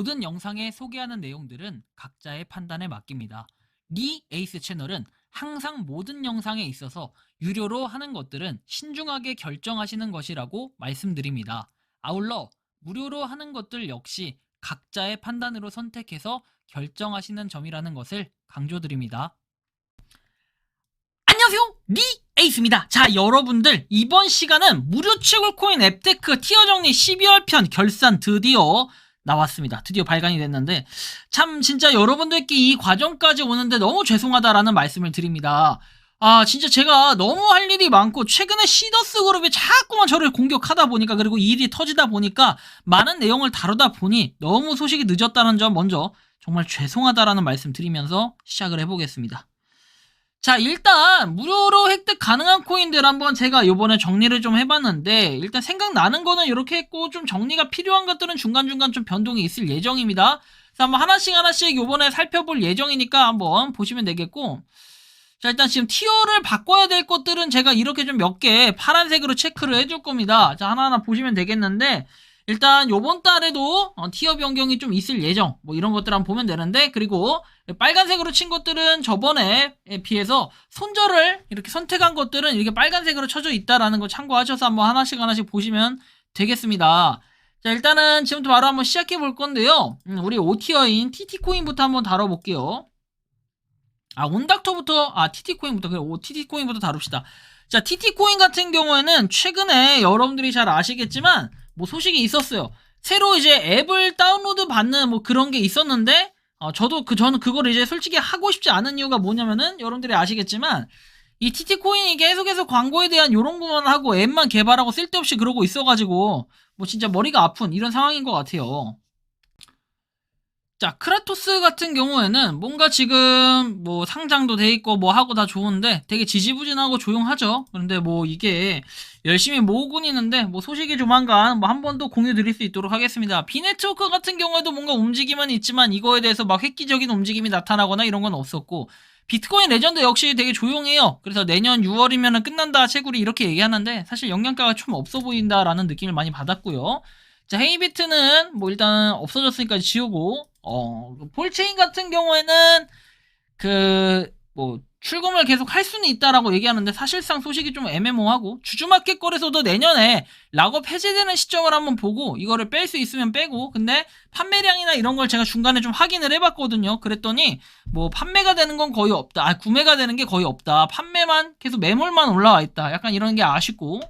모든 영상에 소개하는 내용들은 각자의 판단에 맡깁니다. 리 에이스 채널은 항상 모든 영상에 있어서 유료로 하는 것들은 신중하게 결정하시는 것이라고 말씀드립니다. 아울러 무료로 하는 것들 역시 각자의 판단으로 선택해서 결정하시는 점이라는 것을 강조드립니다. 안녕하세요, 리 에이스입니다. 자, 여러분들 이번 시간은 무료 채굴 코인 앱테크 티어 정리 12월 편 결산 드디어 나왔습니다. 드디어 발간이 됐는데 참 진짜 여러분들께 이 과정까지 오는데 너무 죄송하다라는 말씀을 드립니다. 진짜 제가 너무 할 일이 많고 최근에 시더스 그룹이 자꾸만 저를 공격하다 보니까, 그리고 이 일이 터지다 보니까 많은 내용을 다루다 보니 너무 소식이 늦었다는 점 먼저 정말 죄송하다라는 말씀 드리면서 시작을 해보겠습니다. 자, 일단 무료로 획득 가능한 코인들 한번 제가 요번에 정리를 좀 해봤는데, 일단 생각나는 거는 이렇게 했고 좀 정리가 필요한 것들은 중간중간 좀 변동이 있을 예정입니다. 그래서 한번 하나씩 요번에 살펴볼 예정이니까 한번 보시면 되겠고, 자, 일단 지금 티어를 바꿔야 될 것들은 제가 이렇게 좀 몇 개 파란색으로 체크를 해줄 겁니다. 자, 하나하나 보시면 되겠는데, 일단 요번 달에도 티어 변경이 좀 있을 예정, 뭐 이런 것들 한번 보면 되는데, 그리고 빨간색으로 친 것들은 저번에 비해서 손절을 이렇게 선택한 것들은 이렇게 빨간색으로 쳐져 있다라는 거 참고하셔서 한번 하나씩 보시면 되겠습니다. 자, 일단은 지금부터 바로 한번 시작해 볼 건데요. 우리 5티어인 TT코인부터 한번 다뤄볼게요. 온닥터부터, TT코인부터, 그래, TT코인부터 다룹시다. 자, TT코인 같은 경우에는 최근에 여러분들이 잘 아시겠지만, 뭐 소식이 있었어요. 새로 이제 앱을 다운로드 받는 뭐 그런 게 있었는데, 저는 그걸 이제 솔직히 하고 싶지 않은 이유가 뭐냐면은, 여러분들이 아시겠지만, 이 TT코인이 계속해서 광고에 대한 요런 것만 하고 앱만 개발하고 쓸데없이 그러고 있어가지고, 뭐 진짜 머리가 아픈 이런 상황인 것 같아요. 자, 크라토스 같은 경우에는 뭔가 지금 뭐 상장도 돼 있고 뭐 하고 다 좋은데 되게 지지부진하고 조용하죠. 그런데 뭐 이게 열심히 모으곤 있는데 뭐 소식이 조만간 뭐 한 번 더 공유 드릴 수 있도록 하겠습니다. 비네트워크 같은 경우에도 뭔가 움직임은 있지만 이거에 대해서 막 획기적인 움직임이 나타나거나 이런 건 없었고, 비트코인 레전드 역시 되게 조용해요. 그래서 내년 6월이면 끝난다 채굴이 이렇게 얘기하는데 사실 영양가가 좀 없어 보인다라는 느낌을 많이 받았고요. 자, 헤이비트는 뭐 일단 없어졌으니까 지우고, 폴체인 같은 경우에는 뭐 출금을 계속 할 수는 있다라고 얘기하는데 사실상 소식이 좀 애매모호하고, 주주마켓 거래소도 내년에 락업 해제되는 시점을 한번 보고 이거를 뺄 수 있으면 빼고, 근데 판매량이나 이런 걸 제가 중간에 좀 확인을 해봤거든요. 그랬더니 뭐 판매가 되는 건 거의 없다, 구매가 되는 게 거의 없다, 판매만 계속 매물만 올라와 있다, 약간 이런 게 아쉽고,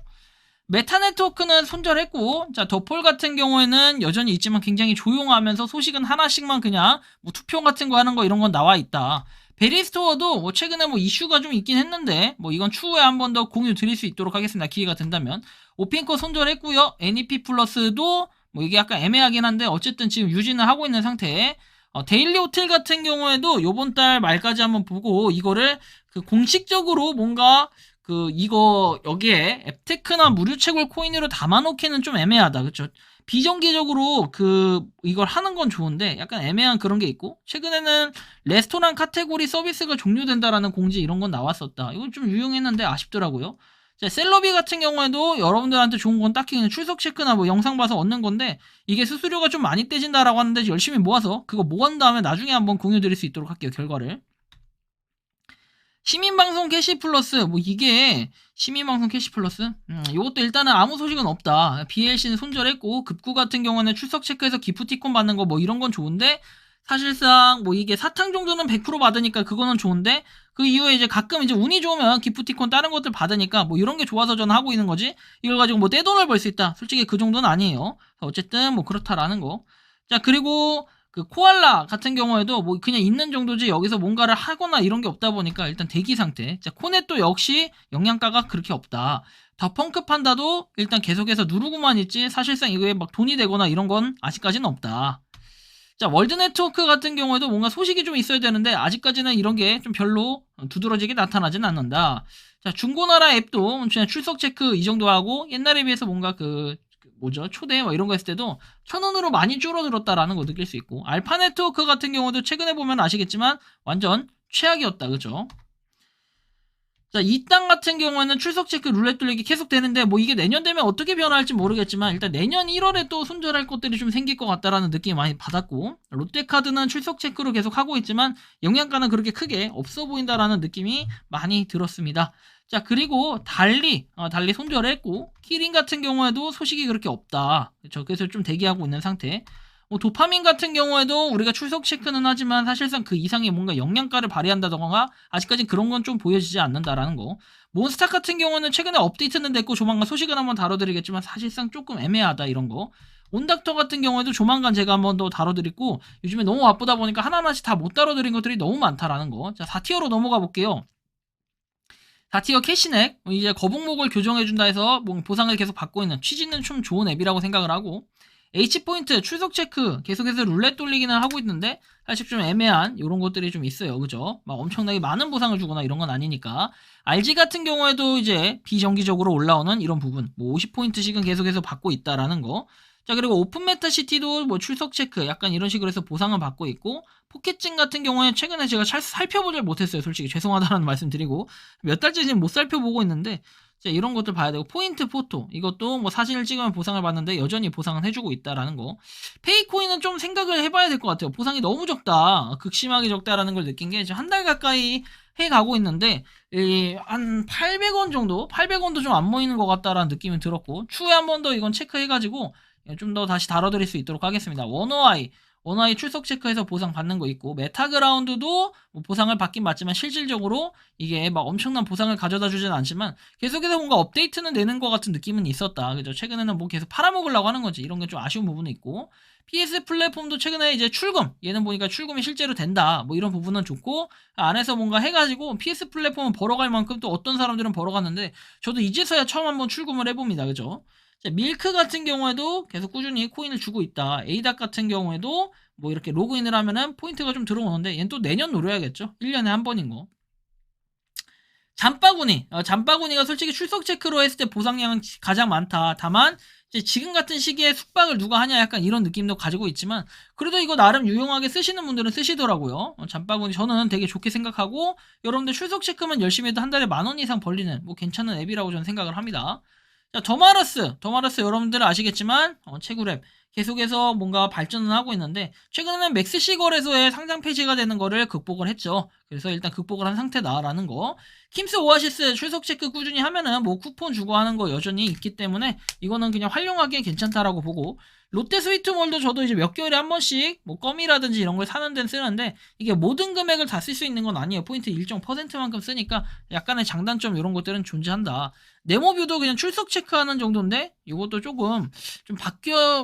메타 네트워크는 손절했고, 자, 더폴 같은 경우에는 여전히 있지만 굉장히 조용하면서 소식은 하나씩만 그냥 뭐 투표 같은 거 하는 거 이런 건 나와 있다. 베리스토어도 뭐 최근에 뭐 이슈가 좀 있긴 했는데 뭐 이건 추후에 한 번 더 공유 드릴 수 있도록 하겠습니다. 기회가 된다면. 오핑커 손절했고요. NEP 플러스도 뭐 이게 약간 애매하긴 한데 어쨌든 지금 유지는 하고 있는 상태. 데일리 호텔 같은 경우에도 요번 달 말까지 한번 보고 이거를 공식적으로 뭔가 이거 여기에 앱테크나 무료 채굴 코인으로 담아놓기는 좀 애매하다, 그쵸? 비정기적으로 이걸 하는 건 좋은데 약간 애매한 그런 게 있고, 최근에는 레스토랑 카테고리 서비스가 종료된다라는 공지 이런 건 나왔었다. 이건 좀 유용했는데 아쉽더라고요. 자, 셀러비 같은 경우에도 여러분들한테 좋은 건 딱히 그냥 출석 체크나 뭐 영상 봐서 얻는 건데, 이게 수수료가 좀 많이 떼진다라고 하는데 열심히 모아서 그거 모은 다음에 나중에 한번 공유 드릴 수 있도록 할게요, 결과를. 시민방송 캐시 플러스, 뭐 이게 시민방송 캐시 플러스? 요것도 일단은 아무 소식은 없다. BLC는 손절했고, 급구 같은 경우는 출석 체크해서 기프티콘 받는 거 뭐 이런 건 좋은데, 사실상 뭐 이게 사탕 정도는 100% 받으니까 그거는 좋은데, 그 이후에 이제 가끔 이제 운이 좋으면 기프티콘 다른 것들 받으니까 뭐 이런 게 좋아서 저는 하고 있는 거지, 이걸 가지고 뭐 떼돈을 벌 수 있다, 솔직히 그 정도는 아니에요. 어쨌든 뭐 그렇다라는 거. 자, 그리고 코알라 같은 경우에도 뭐 그냥 있는 정도지 여기서 뭔가를 하거나 이런 게 없다 보니까 일단 대기 상태. 자, 코넷도 역시 영양가가 그렇게 없다. 더펑크 판다도 일단 계속해서 누르고만 있지 사실상 이거에 막 돈이 되거나 이런 건 아직까지는 없다. 자, 월드 네트워크 같은 경우에도 뭔가 소식이 좀 있어야 되는데 아직까지는 이런 게 좀 별로 두드러지게 나타나진 않는다. 자, 중고나라 앱도 그냥 출석 체크 이 정도 하고, 옛날에 비해서 뭔가 초대 뭐 이런 거 했을 때도 1,000원으로 많이 줄어들었다라는 거 느낄 수 있고, 알파 네트워크 같은 경우도 최근에 보면 아시겠지만 완전 최악이었다, 그죠? 자, 이 땅 같은 경우에는 출석 체크 룰렛 돌리기 계속 되는데 뭐 이게 내년 되면 어떻게 변할지 모르겠지만 일단 내년 1월에 또 손절할 것들이 좀 생길 것 같다라는 느낌이 많이 받았고, 롯데카드는 출석 체크로 계속 하고 있지만 영양가는 그렇게 크게 없어 보인다라는 느낌이 많이 들었습니다. 자, 그리고 달리 손절했고, 키링 같은 경우에도 소식이 그렇게 없다. 그렇죠? 그래서 좀 대기하고 있는 상태. 뭐 도파민 같은 경우에도 우리가 출석 체크는 하지만 사실상 그 이상의 뭔가 영양가를 발휘한다던가 아직까지 그런 건 좀 보여지지 않는다라는 거. 몬스타 같은 경우는 최근에 업데이트는 됐고 조만간 소식을 한번 다뤄드리겠지만 사실상 조금 애매하다 이런 거. 온닥터 같은 경우에도 조만간 제가 한번 더 다뤄드리고, 요즘에 너무 바쁘다 보니까 하나하나씩 다 못 다뤄드린 것들이 너무 많다라는 거. 자, 4티어로 넘어가 볼게요. 4티어 캐시넥, 이제 거북목을 교정해준다 해서 뭐 보상을 계속 받고 있는, 취지는 좀 좋은 앱이라고 생각을 하고, H포인트 출석 체크 계속해서 룰렛 돌리기는 하고 있는데 사실 좀 애매한 이런 것들이 좀 있어요. 그죠? 막 엄청나게 많은 보상을 주거나 이런 건 아니니까. RG 같은 경우에도 이제 비정기적으로 올라오는 이런 부분, 뭐 50포인트씩은 계속해서 받고 있다라는 거. 자, 그리고 오픈 메타 시티도 뭐 출석 체크 약간 이런 식으로 해서 보상을 받고 있고, 포켓진 같은 경우에 최근에 제가 살펴보질 못했어요. 솔직히 죄송하다는 말씀 드리고, 몇 달째 지금 못 살펴보고 있는데, 자, 이런 것들 봐야 되고, 포인트 포토 이것도 뭐 사진을 찍으면 보상을 받는데 여전히 보상은 해주고 있다라는 거. 페이코인은 좀 생각을 해봐야 될 것 같아요. 보상이 너무 적다, 극심하게 적다라는 걸 느낀 게 지금 한 달 가까이 해가고 있는데 한 800원 정도, 800원도 좀 안 모이는 것 같다라는 느낌이 들었고, 추후에 한 번 더 이건 체크해가지고 좀 더 다시 다뤄드릴 수 있도록 하겠습니다. 원어아이 출석 체크해서 보상 받는 거 있고, 메타그라운드도 뭐 보상을 받긴 받지만 실질적으로 이게 막 엄청난 보상을 가져다 주진 않지만 계속해서 뭔가 업데이트는 되는 것 같은 느낌은 있었다. 그죠? 최근에는 뭐 계속 팔아먹으려고 하는 거지. 이런 게 좀 아쉬운 부분이 있고, PS 플랫폼도 최근에 이제 출금, 얘는 보니까 출금이 실제로 된다. 뭐 이런 부분은 좋고, 안에서 뭔가 해가지고 PS 플랫폼은 벌어갈 만큼 또 어떤 사람들은 벌어갔는데 저도 이제서야 처음 한번 출금을 해봅니다. 그죠? 자, 밀크 같은 경우에도 계속 꾸준히 코인을 주고 있다. 에이닥 같은 경우에도 뭐 이렇게 로그인을 하면은 포인트가 좀 들어오는데 얘는 또 내년 노려야겠죠? 1년에 한 번인 거. 잠바구니가 솔직히 출석 체크로 했을 때 보상량은 가장 많다. 다만 이제 지금 같은 시기에 숙박을 누가 하냐 약간 이런 느낌도 가지고 있지만 그래도 이거 나름 유용하게 쓰시는 분들은 쓰시더라고요. 잠바구니 저는 되게 좋게 생각하고, 여러분들 출석 체크만 열심히 해도 한 달에 10,000원 이상 벌리는 뭐 괜찮은 앱이라고 저는 생각을 합니다. 자, 더마러스 여러분들은 아시겠지만 채굴앱 계속해서 뭔가 발전을 하고 있는데, 최근에는 맥스시 거래소에 상장 폐지가 되는 거를 극복을 했죠. 그래서 일단 극복을 한 상태다라는 거. 킴스 오아시스 출석 체크 꾸준히 하면은 뭐 쿠폰 주고 하는 거 여전히 있기 때문에 이거는 그냥 활용하기엔 괜찮다라고 보고, 롯데 스위트몰도 저도 이제 몇 개월에 한 번씩 뭐 껌이라든지 이런 걸 사는 데는 쓰는데 이게 모든 금액을 다 쓸 수 있는 건 아니에요. 포인트 일정 퍼센트만큼 쓰니까 약간의 장단점 이런 것들은 존재한다. 네모뷰도 그냥 출석 체크하는 정도인데 이것도 조금 좀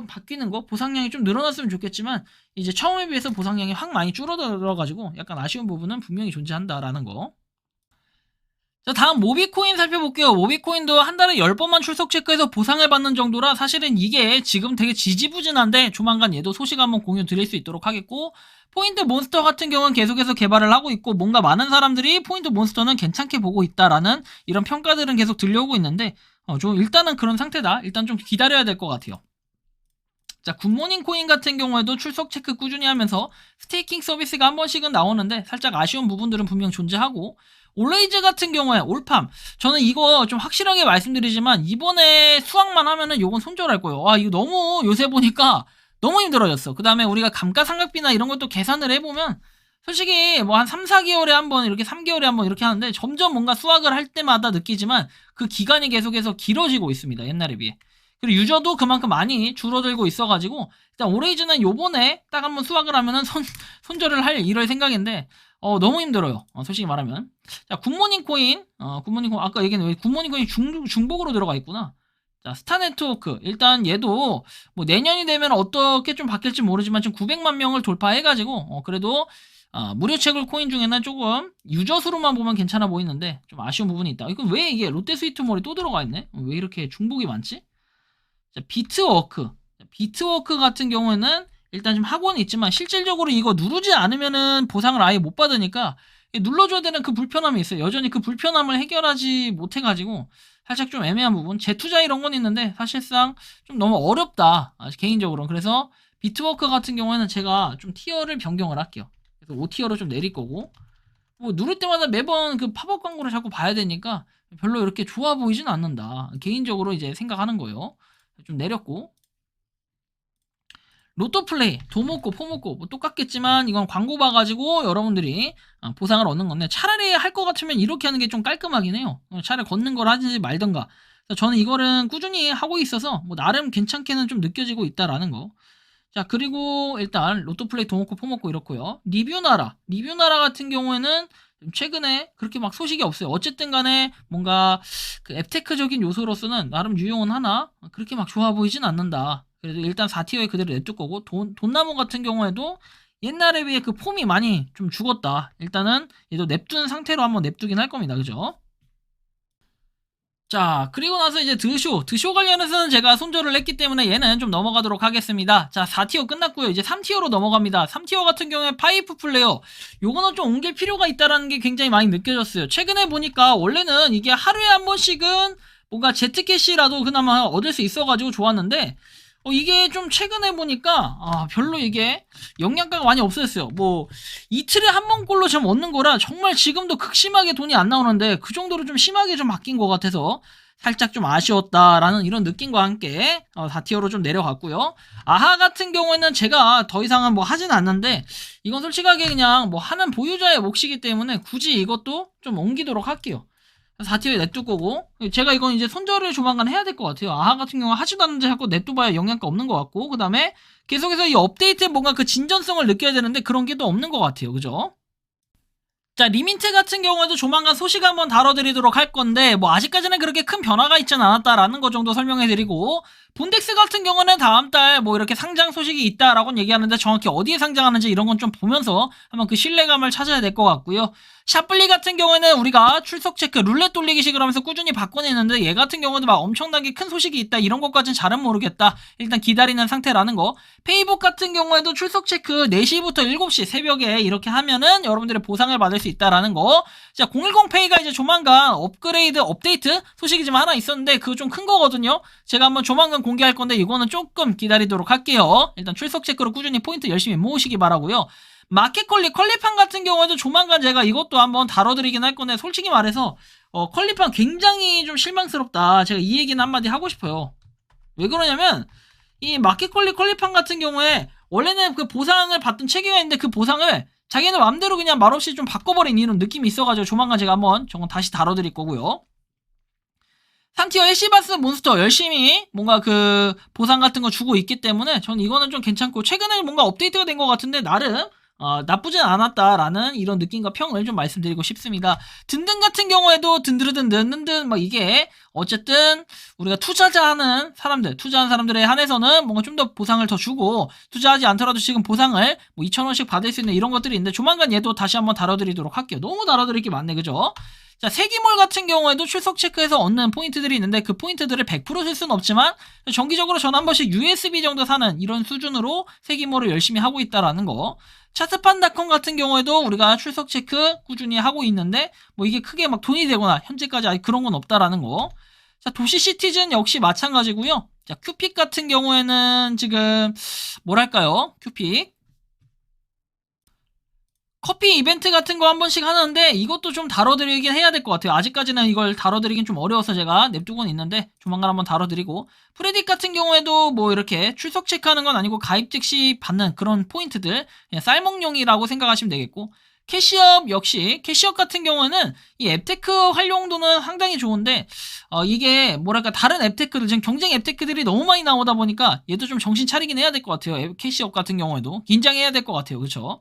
바뀌는 거, 보상량이 좀 늘어났으면 좋겠지만 이제 처음에 비해서 보상량이 확 많이 줄어들어가지고 약간 아쉬운 부분은 분명히 존재한다라는 거. 자, 다음 모비코인 살펴볼게요. 모비코인도 한 달에 10번만 출석 체크해서 보상을 받는 정도라 사실은 이게 지금 되게 지지부진한데 조만간 얘도 소식 한번 공유 드릴 수 있도록 하겠고, 포인트 몬스터 같은 경우는 계속해서 개발을 하고 있고 뭔가 많은 사람들이 포인트 몬스터는 괜찮게 보고 있다라는 이런 평가들은 계속 들려오고 있는데 좀 일단은 그런 상태다. 일단 좀 기다려야 될 것 같아요. 자, 굿모닝 코인 같은 경우에도 출석 체크 꾸준히 하면서 스테이킹 서비스가 한 번씩은 나오는데 살짝 아쉬운 부분들은 분명 존재하고, 올레이즈 같은 경우에 올팜, 저는 이거 좀 확실하게 말씀드리지만 이번에 수학만 하면은 요건 손절할 거예요. 이거 너무 요새 보니까 너무 힘들어졌어. 그 다음에 우리가 감가상각비나 이런 것도 계산을 해보면 솔직히 뭐 한 3, 4개월에 한 번 이렇게 3개월에 한 번 이렇게 하는데 점점 뭔가 수학을 할 때마다 느끼지만 그 기간이 계속해서 길어지고 있습니다. 옛날에 비해. 그리고 유저도 그만큼 많이 줄어들고 있어가지고 일단 오레이즈는 요번에 딱 한번 수학을 하면은 손절을 할 이럴 생각인데 너무 힘들어요. 솔직히 말하면. 자, 굿모닝 코인 아까 얘기했는데 굿모닝 코인 중복으로 들어가 있구나. 자, 스타네트워크 일단 얘도 뭐 내년이 되면 어떻게 좀 바뀔지 모르지만 지금 900만 명을 돌파해가지고 그래도 무료 채굴 코인 중에는 조금 유저 수로만 보면 괜찮아 보이는데 좀 아쉬운 부분이 있다. 이거 왜 이게 롯데 스위트몰이 또 들어가 있네? 왜 이렇게 중복이 많지? 자, 비트워크 같은 경우에는 일단 좀 학원이 있지만 실질적으로 이거 누르지 않으면은 보상을 아예 못 받으니까 눌러줘야 되는 그 불편함이 있어요. 여전히 그 불편함을 해결하지 못해가지고 살짝 좀 애매한 부분. 재투자 이런 건 있는데 사실상 좀 너무 어렵다, 개인적으로. 그래서 비트워크 같은 경우에는 제가 좀 티어를 변경을 할게요. 그래서 5티어로 좀 내릴 거고, 뭐 누를 때마다 매번 그 팝업 광고를 자꾸 봐야 되니까 별로 이렇게 좋아 보이진 않는다. 개인적으로 이제 생각하는 거예요. 좀 내렸고. 로또플레이, 도모코, 포모코 뭐 똑같겠지만 이건 광고 봐가지고 여러분들이 보상을 얻는 건데 차라리 할 것 같으면 이렇게 하는 게 좀 깔끔하긴 해요. 차라리 걷는 걸 하지 말던가. 그래서 저는 이거는 꾸준히 하고 있어서 뭐 나름 괜찮게는 좀 느껴지고 있다라는 거. 자, 그리고 일단 로또플레이, 도모코, 포모코 이렇고요. 리뷰나라 같은 경우에는 최근에 그렇게 막 소식이 없어요. 어쨌든 간에 뭔가 그 앱테크적인 요소로서는 나름 유용은 하나 그렇게 막 좋아 보이진 않는다. 그래도 일단 4티어에 그대로 냅둘 거고, 돈나무 같은 경우에도 옛날에 비해 그 폼이 많이 좀 죽었다. 일단은 얘도 냅둔 상태로 한번 냅두긴 할 겁니다. 그죠? 자, 그리고 나서 이제 드쇼 관련해서는 제가 손절을 했기 때문에 얘는 좀 넘어가도록 하겠습니다. 자, 4티어 끝났고요. 이제 3티어로 넘어갑니다. 3티어 같은 경우에 파이프 플레이어. 요거는 좀 옮길 필요가 있다라는 게 굉장히 많이 느껴졌어요. 최근에 보니까 원래는 이게 하루에 한 번씩은 뭔가 제트캐시라도 그나마 얻을 수 있어가지고 좋았는데, 이게 좀 최근에 보니까 별로 이게 영양가가 많이 없어졌어요. 뭐 이틀에 한 번꼴로 좀 얻는 거라 정말 지금도 극심하게 돈이 안 나오는데 그 정도로 좀 심하게 좀 바뀐 것 같아서 살짝 좀 아쉬웠다라는 이런 느낌과 함께 4티어로 좀 내려갔고요. 아하 같은 경우에는 제가 더 이상은 뭐 하진 않는데 이건 솔직하게 그냥 뭐 하는 보유자의 몫이기 때문에 굳이 이것도 좀 옮기도록 할게요. 4티어에 냅둘 거고, 제가 이건 이제 손절을 조만간 해야 될 것 같아요. 아하 같은 경우 하지도 않는데 자꾸 냅둬봐야 영양가 없는 것 같고, 그 다음에 계속해서 이 업데이트에 뭔가 그 진전성을 느껴야 되는데 그런 게 또 없는 것 같아요. 그죠? 자, 리민트 같은 경우에도 조만간 소식 한번 다뤄드리도록 할 건데, 뭐, 아직까지는 그렇게 큰 변화가 있진 않았다라는 거 정도 설명해드리고, 본덱스 같은 경우는 다음 달 뭐 이렇게 상장 소식이 있다라고 얘기하는데 정확히 어디에 상장하는지 이런 건 좀 보면서 한번 그 신뢰감을 찾아야 될 것 같고요. 샤플리 같은 경우에는 우리가 출석 체크, 룰렛 돌리기식을 하면서 꾸준히 바꿔내는데 얘 같은 경우도 막 엄청나게 큰 소식이 있다 이런 것까지는 잘은 모르겠다. 일단 기다리는 상태라는 거. 페이북 같은 경우에도 출석 체크 4시부터 7시 새벽에 이렇게 하면은 여러분들의 보상을 받을 수 있다라는 거. 자, 010페이가 이제 조만간 업그레이드 업데이트 소식이 좀 하나 있었는데 그거 좀 큰 거거든요. 제가 한번 조만간 공개할 건데 이거는 조금 기다리도록 할게요. 일단 출석 체크로 꾸준히 포인트 열심히 모으시기 바라고요. 마켓컬리 컬리판 같은 경우에도 조만간 제가 이것도 한번 다뤄드리긴 할 건데 솔직히 말해서 컬리판 굉장히 좀 실망스럽다. 제가 이 얘기는 한마디 하고 싶어요. 왜 그러냐면 이 마켓컬리 컬리판 같은 경우에 원래는 그 보상을 받던 체계가 있는데 그 보상을 자기는 맘대로 그냥 말없이 좀 바꿔버린 이런 느낌이 있어가지고 조만간 제가 한번 저건 다시 다뤄드릴 거고요. 3티어 애쉬바스 몬스터 열심히 뭔가 그 보상 같은 거 주고 있기 때문에 저는 이거는 좀 괜찮고 최근에 뭔가 업데이트가 된 것 같은데 나름 나쁘진 않았다라는 이런 느낌과 평을 좀 말씀드리고 싶습니다. 든든 같은 경우에도 든든든든든 막 이게 어쨌든 우리가 투자하는 사람들에 한해서는 뭔가 좀 더 보상을 더 주고 투자하지 않더라도 지금 보상을 뭐 2,000원씩 받을 수 있는 이런 것들이 있는데 조만간 얘도 다시 한번 다뤄드리도록 할게요. 너무 다뤄드릴 게 많네, 그죠? 자, 세기몰 같은 경우에도 출석 체크해서 얻는 포인트들이 있는데 그 포인트들을 100%쓸 수는 없지만 정기적으로 전 한 번씩 USB 정도 사는 이런 수준으로 세기몰을 열심히 하고 있다라는 거. 차트판닷컴 같은 경우에도 우리가 출석 체크 꾸준히 하고 있는데 뭐 이게 크게 막 돈이 되거나 현재까지 아직 그런 건 없다라는 거. 자, 도시 시티즌 역시 마찬가지고요. 자, 큐픽 같은 경우에는 지금 뭐랄까요? 큐픽 커피 이벤트 같은 거 한 번씩 하는데 이것도 좀 다뤄드리긴 해야 될 것 같아요. 아직까지는 이걸 다뤄드리긴 좀 어려워서 제가 냅두고는 있는데 조만간 한번 다뤄드리고 프레딕 같은 경우에도 뭐 이렇게 출석 체크하는 건 아니고 가입 즉시 받는 그런 포인트들 그냥 쌀먹용이라고 생각하시면 되겠고 캐시업 역시 캐시업 같은 경우는 이 앱테크 활용도는 상당히 좋은데 이게 뭐랄까 다른 앱테크들 지금 경쟁 앱테크들이 너무 많이 나오다 보니까 얘도 좀 정신 차리긴 해야 될 것 같아요. 캐시업 같은 경우에도 긴장해야 될 것 같아요. 그렇죠?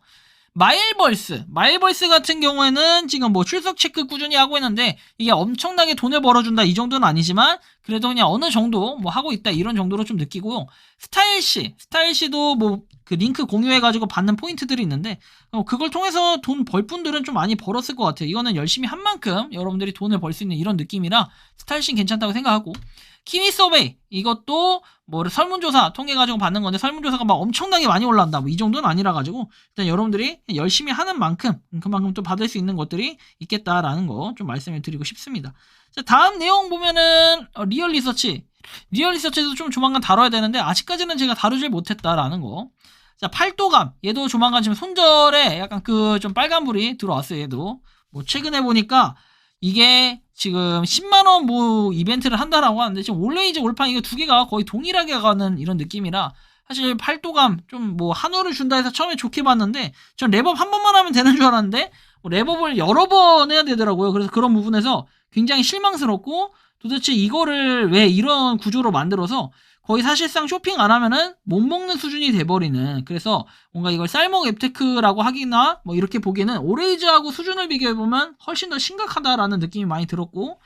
마일벌스 같은 경우에는 지금 뭐 출석 체크 꾸준히 하고 있는데 이게 엄청나게 돈을 벌어준다 이 정도는 아니지만 그래도 그냥 어느 정도 뭐 하고 있다 이런 정도로 좀 느끼고요. 스타일시도 뭐 그 링크 공유해가지고 받는 포인트들이 있는데 그걸 통해서 돈 벌 분들은 좀 많이 벌었을 것 같아요. 이거는 열심히 한 만큼 여러분들이 돈을 벌 수 있는 이런 느낌이라 스타일시 괜찮다고 생각하고 키위 서베이 이것도 뭐 설문조사 통해가지고 받는 건데 설문조사가 막 엄청나게 많이 올라온다 뭐 이 정도는 아니라 가지고 일단 여러분들이 열심히 하는 만큼 그만큼 또 받을 수 있는 것들이 있겠다라는 거 좀 말씀을 드리고 싶습니다. 자, 다음 내용 보면은 리얼 리서치도 좀 조만간 다뤄야 되는데 아직까지는 제가 다루질 못했다라는 거. 자, 팔도감. 얘도 조만간 지금 손절에 약간 그 좀 빨간불이 들어왔어요, 얘도. 뭐, 최근에 보니까 이게 지금 10만원 뭐 이벤트를 한다라고 하는데 지금 올레이즈 올판 이거 두 개가 거의 동일하게 가는 이런 느낌이라 사실 팔도감 좀 뭐 한우를 준다 해서 처음에 좋게 봤는데 전 랩업 한 번만 하면 되는 줄 알았는데 뭐 랩업을 여러 번 해야 되더라고요. 그래서 그런 부분에서 굉장히 실망스럽고 도대체 이거를 왜 이런 구조로 만들어서 거의 사실상 쇼핑 안 하면은 못 먹는 수준이 돼버리는, 그래서 뭔가 이걸 쌀먹 앱테크라고 하기나 뭐 이렇게 보기에는 오레이즈하고 수준을 비교해보면 훨씬 더 심각하다라는 느낌이 많이 들었고,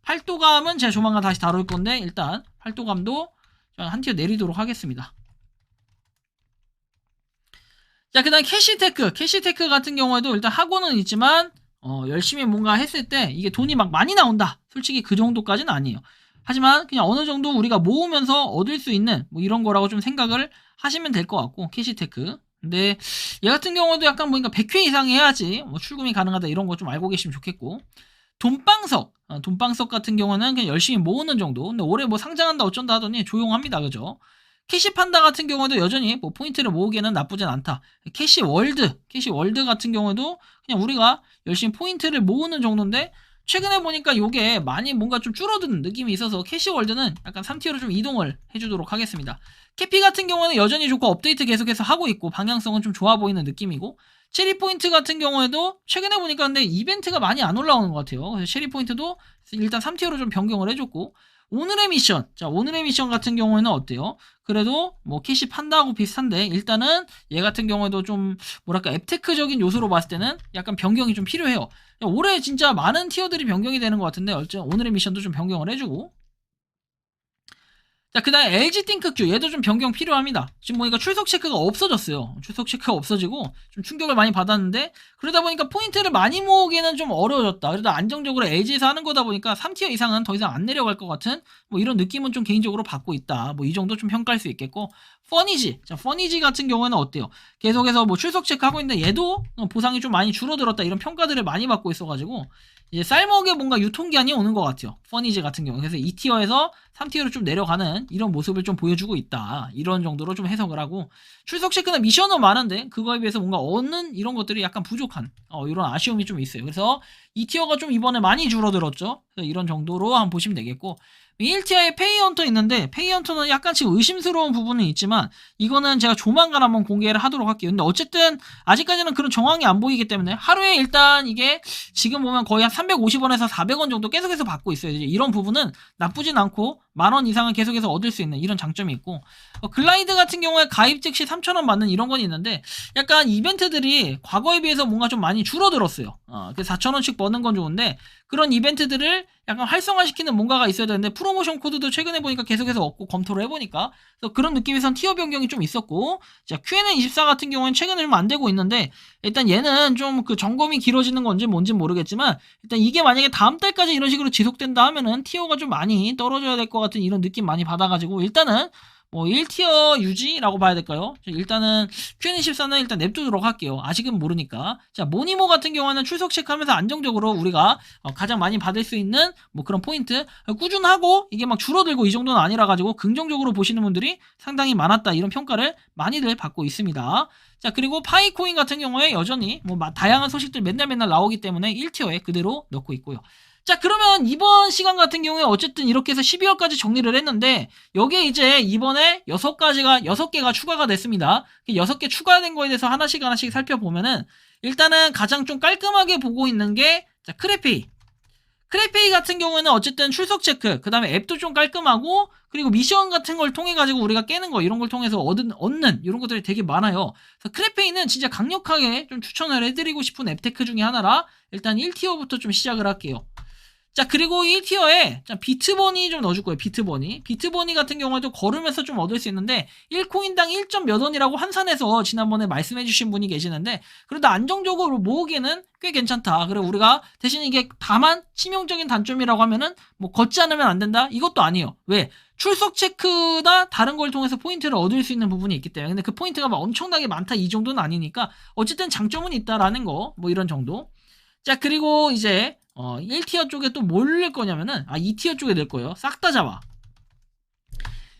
팔도감은 제가 조만간 다시 다룰 건데 일단 팔도감도 한 티어 내리도록 하겠습니다. 자, 그 다음에 캐시테크 같은 경우에도 일단 하고는 있지만 열심히 뭔가 했을 때 이게 돈이 막 많이 나온다, 솔직히 그 정도까지는 아니에요. 하지만 그냥 어느 정도 우리가 모으면서 얻을 수 있는 뭐 이런 거라고 좀 생각을 하시면 될 것 같고, 캐시테크. 근데 얘 같은 경우도 약간 뭔가 100회 이상 해야지 뭐 출금이 가능하다 이런 거 좀 알고 계시면 좋겠고, 돈방석 같은 경우는 그냥 열심히 모으는 정도. 근데 올해 뭐 상장한다 어쩐다 하더니 조용합니다, 그죠? 캐시판다 같은 경우도 여전히 뭐 포인트를 모으기에는 나쁘진 않다. 캐시월드 같은 경우도 그냥 우리가 열심히 포인트를 모으는 정도인데 최근에 보니까 요게 많이 뭔가 좀 줄어드는 느낌이 있어서 캐시월드는 약간 3티어로 좀 이동을 해주도록 하겠습니다. 캐피 같은 경우는 여전히 좋고 업데이트 계속해서 하고 있고 방향성은 좀 좋아 보이는 느낌이고, 체리 포인트 같은 경우에도 최근에 보니까 근데 이벤트가 많이 안 올라오는 것 같아요. 그래서 체리 포인트도 일단 3티어로 좀 변경을 해줬고, 오늘의 미션 같은 경우에는 어때요? 그래도 뭐 캐시 판다하고 비슷한데 일단은 얘 같은 경우에도 좀 뭐랄까 앱테크적인 요소로 봤을 때는 약간 변경이 좀 필요해요. 올해 진짜 많은 티어들이 변경이 되는 것 같은데 오늘의 미션도 좀 변경을 해주고, 자, 그 다음에 LG 띵크큐 얘도 좀 변경 필요합니다. 지금 보니까 출석 체크가 없어졌어요. 출석 체크가 없어지고 좀 충격을 많이 받았는데 그러다 보니까 포인트를 많이 모으기는 좀 어려워졌다. 그래도 안정적으로 LG에서 하는 거다 보니까 3티어 이상은 더 이상 안 내려갈 것 같은 뭐 이런 느낌은 좀 개인적으로 받고 있다. 뭐 이 정도 좀 평가할 수 있겠고, 퍼니지 같은 경우에는 어때요? 계속해서 뭐 출석 체크하고 있는데 얘도 보상이 좀 많이 줄어들었다 이런 평가들을 많이 받고 있어가지고 이제 쌀먹에 뭔가 유통기한이 오는 것 같아요, 퍼니지 같은 경우. 그래서 2티어에서 3티어로 좀 내려가는 이런 모습을 좀 보여주고 있다, 이런 정도로 좀 해석을 하고, 출석 체크나 미션은 많은데 그거에 비해서 뭔가 얻는 이런 것들이 약간 부족한 이런 아쉬움이 좀 있어요. 그래서 2티어가 좀 이번에 많이 줄어들었죠. 그래서 이런 정도로 한번 보시면 되겠고, 1티어에 페이헌터 있는데 페이헌터는 약간 지금 의심스러운 부분은 있지만 이거는 제가 조만간 한번 공개를 하도록 할게요. 근데 어쨌든 아직까지는 그런 정황이 안 보이기 때문에 하루에 일단 이게 지금 보면 거의 한 350원에서 400원 정도 계속해서 받고 있어요. 이제 이런 부분은 나쁘진 않고 만원 이상은 계속해서 얻을 수 있는 이런 장점이 있고, 글라이드 같은 경우에 가입 즉시 3,000원 받는 이런 건 있는데 약간 이벤트들이 과거에 비해서 뭔가 좀 많이 줄어들었어요. 그래서 4,000원씩 버는 건 좋은데 그런 이벤트들을 약간 활성화시키는 뭔가가 있어야 되는데 프로모션 코드도 최근에 보니까 계속해서 얻고 검토를 해보니까 그래서 그런 느낌에선 티어 변경이 좀 있었고, 자, Q&A24 같은 경우는 최근에 좀 안 되고 있는데 일단 얘는 좀 그 점검이 길어지는 건지 뭔지 모르겠지만 일단 이게 만약에 다음 달까지 이런 식으로 지속된다 하면은 티어가 좀 많이 떨어져야 될 것 같은 이런 느낌 많이 받아가지고 일단은 뭐 1티어 유지라고 봐야 될까요? 일단은 Q&A14는 일단 냅두도록 할게요. 아직은 모르니까. 자, 모니모 같은 경우는 출석 체크하면서 안정적으로 우리가 가장 많이 받을 수 있는 뭐 그런 포인트 꾸준하고 이게 막 줄어들고 이 정도는 아니라 가지고 긍정적으로 보시는 분들이 상당히 많았다, 이런 평가를 많이들 받고 있습니다. 자, 그리고 파이코인 같은 경우에 여전히 뭐 다양한 소식들 맨날 나오기 때문에 1티어에 그대로 넣고 있고요. 자, 그러면 이번 시간 같은 경우에 어쨌든 이렇게 해서 12월까지 정리를 했는데 여기에 이제 이번에 6개가 추가가 됐습니다. 6개 추가된 거에 대해서 하나씩 살펴보면은 일단은 가장 좀 깔끔하게 보고 있는 게 자, 크레페이 같은 경우에는 어쨌든 출석 체크, 그 다음에 앱도 좀 깔끔하고 그리고 미션 같은 걸 통해 가지고 우리가 깨는 거 이런 걸 통해서 얻는 이런 것들이 되게 많아요. 그래서 크레페이는 진짜 강력하게 좀 추천을 해드리고 싶은 앱테크 중에 하나라 일단 1티어부터 좀 시작을 할게요. 자, 그리고 1티어에 비트버니 좀 넣어줄 거예요. 비트버니 같은 경우에도 걸으면서 좀 얻을 수 있는데 1코인당 1점 몇 원이라고 환산해서 지난번에 말씀해주신 분이 계시는데 그래도 안정적으로 모으기에는 꽤 괜찮다. 그리고 우리가 대신 이게 다만 치명적인 단점이라고 하면은 뭐 걷지 않으면 안 된다, 이것도 아니에요. 왜? 출석 체크나 다른 걸 통해서 포인트를 얻을 수 있는 부분이 있기 때문에. 근데 그 포인트가 막 엄청나게 많다 이 정도는 아니니까 어쨌든 장점은 있다라는 거, 뭐 이런 정도. 자, 그리고 이제 1티어 쪽에 또 뭘 넣을 거냐면은 2티어 쪽에 넣을 거예요. 싹 다 잡아.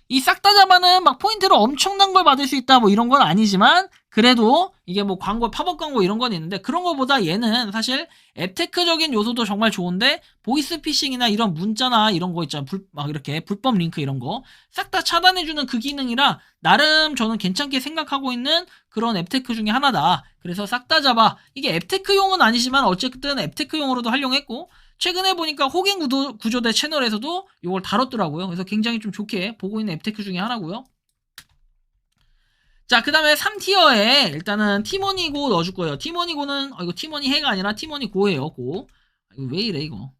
이 싹 다 잡아는 막 포인트를 엄청난 걸 받을 수 있다 뭐 이런 건 아니지만 그래도 이게 뭐 광고, 팝업 광고 이런 건 있는데 그런 거보다 얘는 사실 앱테크적인 요소도 정말 좋은데 보이스피싱이나 이런 문자나 이런 거 있잖아. 막 이렇게 불법 링크 이런 거 싹 다 차단해주는 그 기능이라 나름 저는 괜찮게 생각하고 있는 그런 앱테크 중에 하나다. 그래서 싹 다 잡아. 이게 앱테크용은 아니지만 어쨌든 앱테크용으로도 활용했고 최근에 보니까 호갱 구조대 채널에서도 이걸 다뤘더라고요. 그래서 굉장히 좀 좋게 보고 있는 앱테크 중에 하나고요. 자, 그 다음에 3티어에 일단은 티머니고 넣어줄 거예요. 티머니고는 이거 티머니 해가 아니라 티머니고예요. 고. 이거 왜 이래 이거.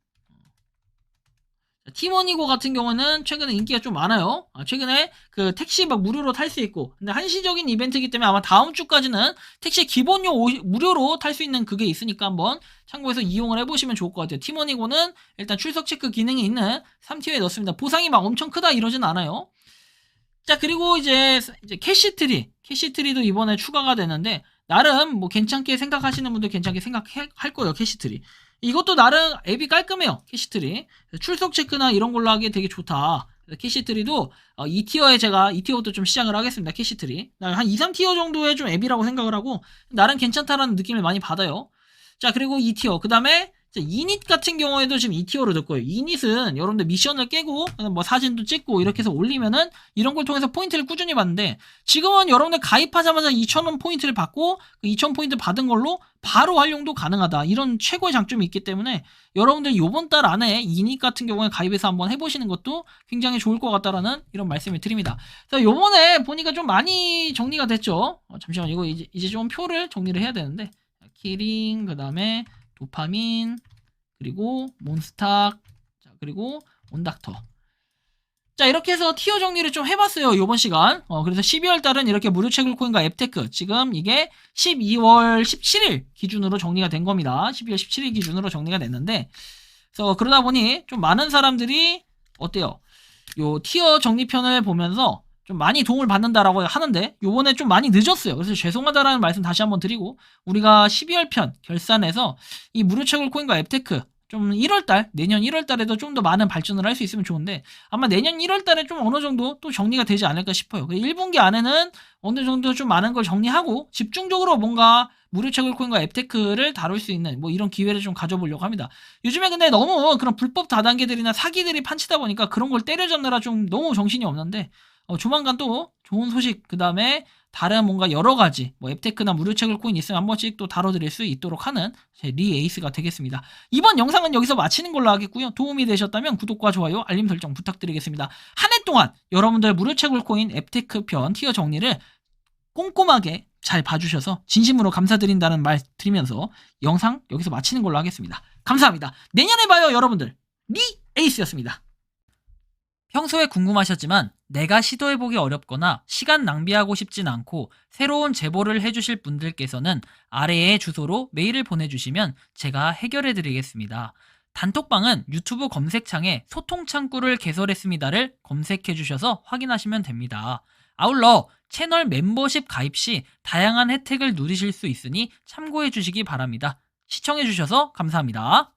티머니고 같은 경우는 최근에 인기가 좀 많아요. 최근에 그 택시 막 무료로 탈 수 있고 근데 한시적인 이벤트이기 때문에 아마 다음 주까지는 택시 기본료 무료로 탈 수 있는 그게 있으니까 한번 참고해서 이용을 해보시면 좋을 것 같아요. 티머니고는 일단 출석 체크 기능이 있는 3티어에 넣습니다. 보상이 막 엄청 크다 이러진 않아요. 자, 그리고 이제 캐시트리도 이번에 추가가 되는데 나름 뭐 괜찮게 생각하시는 분들 괜찮게 생각할 거예요. 캐시트리 이것도 나름 앱이 깔끔해요. 캐시트리 출석 체크나 이런 걸로 하기에 되게 좋다. 캐시트리도 2티어에 제가 2티어부터 좀 시작을 하겠습니다. 캐시트리 한 2, 3티어 정도의 좀 앱이라고 생각을 하고 나름 괜찮다라는 느낌을 많이 받아요. 자, 그리고 2티어 그 다음에 이닛 같은 경우에도 지금 2티어로 될 거예요. 이닛은 여러분들 미션을 깨고 뭐 사진도 찍고 이렇게 해서 올리면은 이런 걸 통해서 포인트를 꾸준히 받는데 지금은 여러분들 가입하자마자 2,000원 포인트를 받고 그 2,000 포인트 받은 걸로 바로 활용도 가능하다. 이런 최고의 장점이 있기 때문에 여러분들 요번 달 안에 이닛 같은 경우에 가입해서 한번 해보시는 것도 굉장히 좋을 것 같다라는 이런 말씀을 드립니다. 그래서 요번에 보니까 좀 많이 정리가 됐죠. 잠시만 이거 이제 좀 표를 정리를 해야 되는데 키링 그 다음에 도파민 그리고 몬스탁 자 그리고 온닥터 자 이렇게 해서 티어 정리를 좀 해봤어요 요번 시간. 그래서 12월 달은 이렇게 무료 채굴코인과 앱테크 지금 이게 12월 17일 기준으로 정리가 된 겁니다. 12월 17일 기준으로 정리가 됐는데 그래서 그러다 보니 좀 많은 사람들이 어때요? 요 티어 정리편을 보면서 좀 많이 도움을 받는다라고 하는데 요번에 좀 많이 늦었어요. 그래서 죄송하다라는 말씀 다시 한번 드리고 우리가 12월 편 결산해서 이 무료 채굴 코인과 앱테크 좀 1월달 내년 1월달에도 좀 더 많은 발전을 할 수 있으면 좋은데 아마 내년 1월달에 좀 어느 정도 또 정리가 되지 않을까 싶어요. 1분기 안에는 어느 정도 좀 많은 걸 정리하고 집중적으로 뭔가 무료 채굴 코인과 앱테크를 다룰 수 있는 뭐 이런 기회를 좀 가져보려고 합니다. 요즘에 근데 너무 그런 불법 다단계들이나 사기들이 판치다 보니까 그런 걸 때려잡느라 좀 너무 정신이 없는데 조만간 또 좋은 소식 그 다음에 다른 뭔가 여러 가지 뭐 앱테크나 무료 채굴 코인 있으면 한 번씩 또 다뤄드릴 수 있도록 하는 제 리에이스가 되겠습니다. 이번 영상은 여기서 마치는 걸로 하겠고요. 도움이 되셨다면 구독과 좋아요 알림 설정 부탁드리겠습니다. 한 해 동안 여러분들 무료 채굴 코인 앱테크 편 티어 정리를 꼼꼼하게 잘 봐주셔서 진심으로 감사드린다는 말 드리면서 영상 여기서 마치는 걸로 하겠습니다. 감사합니다. 내년에 봐요 여러분들. 리에이스였습니다. 평소에 궁금하셨지만 내가 시도해보기 어렵거나 시간 낭비하고 싶진 않고 새로운 제보를 해주실 분들께서는 아래의 주소로 메일을 보내주시면 제가 해결해드리겠습니다. 단톡방은 유튜브 검색창에 소통창구를 개설했습니다를 검색해주셔서 확인하시면 됩니다. 아울러 채널 멤버십 가입 시 다양한 혜택을 누리실 수 있으니 참고해주시기 바랍니다. 시청해주셔서 감사합니다.